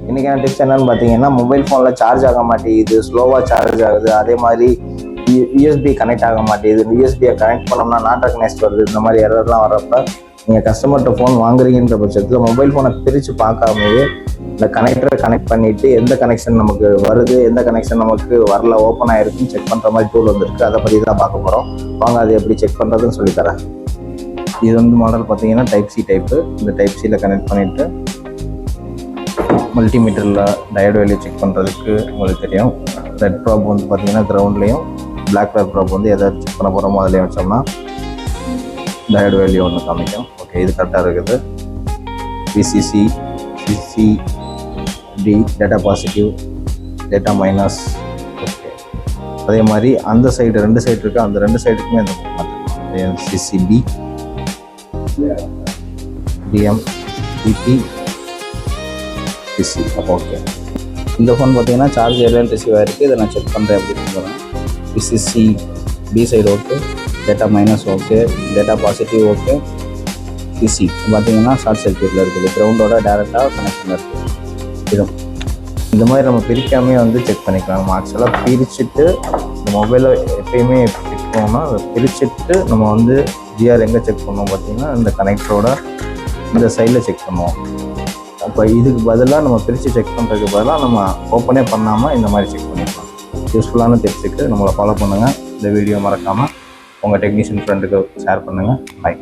இன்றைக்கான டிப்ஸ் என்னென்னு பார்த்தீங்கன்னா, மொபைல் ஃபோனில் சார்ஜ் ஆக மாட்டேங்குது, ஸ்லோவாக சார்ஜ் ஆகுது. அதே மாதிரி யூஎஸ்பி கனெக்ட் ஆக மாட்டேங்குது, யூஎஸ்பியை கனெக்ட் பண்ணோம்னா நாட் ரெகனைஸ்ட் வருது. இந்த மாதிரி எரர்லாம் வரப்போ நீங்கள் கஸ்டமர்கிட்ட ஃபோன் வாங்குறீங்கன்ற பட்சத்தில் மொபைல் ஃபோனை பிரித்து பார்க்காமயே இந்த கனெக்டரை கனெக்ட் பண்ணிவிட்டு எந்த கனெக்ஷன் நமக்கு வருது, எந்த கனெக்ஷன் நமக்கு வரல, ஓப்பன் ஆகிருக்குன்னு செக் பண்ணுற மாதிரி டூல் வந்துருக்கு. அதை பற்றி தான் பார்க்க போகிறோம். வாங்க அது எப்படி செக் பண்ணுறதுன்னு சொல்லித்தரேன். இது வந்து மாடல் பார்த்தீங்கன்னா டைப் சி டைப்பு. இந்த டைப் சியில் கனெக்ட் பண்ணிவிட்டு மல்டிமீட்டரில் டயோட் வேல்யூ செக் பண்ணுறதுக்கு உங்களுக்கு தெரியும். ரெட் ப்ராப் வந்து பார்த்தீங்கன்னா கிரவுண்ட்லேயும், பிளாக் கலர் ப்ராப் வந்து எதாவது செக் பண்ண போகிறோமோ அதிலையும் வச்சோம்னா டயோட் வேல்யூ ஒன்று காமிக்கும். ஓகே, இது கரெக்டாக இருக்குது. VCC, CCD, data positive, data minus. Okay, அதே மாதிரி அந்த சைடு 2 சைடு இருக்குது, அந்த 2 சைடுக்குமே இந்த பார்த்துக்கலாம். CCB, DM, BB, CC. Okay, இந்த ஃபோன் பார்த்தீங்கன்னா சார்ஜ் ஏரியாவில் ரிசீவ் ஆகிருக்கு. இதை நான் செக் பண்ணுறேன் அப்படின்னு சொல்கிறேன். VCC B side okay, data minus okay, data positive okay. CC பார்த்தீங்கன்னா ஷார்ட் சர்க்யூட்டில் இருக்குது, கிரவுண்டோட டேரெக்டாக கனெக்ஷனில் இருக்குது. இது இந்த மாதிரி நம்ம பிரிக்காமே வந்து செக் பண்ணிக்கலாம். நம்ம ஆக்சுவலாக பிரிச்சுட்டு இந்த மொபைலை எப்பயுமே செக் பண்ணோம்னா அதை பிரிச்சுட்டு நம்ம வந்து ஜிஆர் எங்கே செக் பண்ணுவோம் பார்த்தீங்கன்னா இந்த கனெக்டரோட இந்த சைடில் செக் பண்ணுவோம். அப்போ இதுக்கு பதிலாக நம்ம பிரித்து செக் பண்ணுறதுக்கு பதிலாக நம்ம ஓப்பனே பண்ணாமல் இந்த மாதிரி செக் பண்ணிக்கலாம். யூஸ்ஃபுல்லான டிப்ஸுக்கு நம்மளை ஃபாலோ பண்ணுங்கள். இந்த வீடியோ மறக்காமல் உங்கள் டெக்னீஷியன் ஃப்ரெண்டுக்கு ஷேர் பண்ணுங்கள். பை.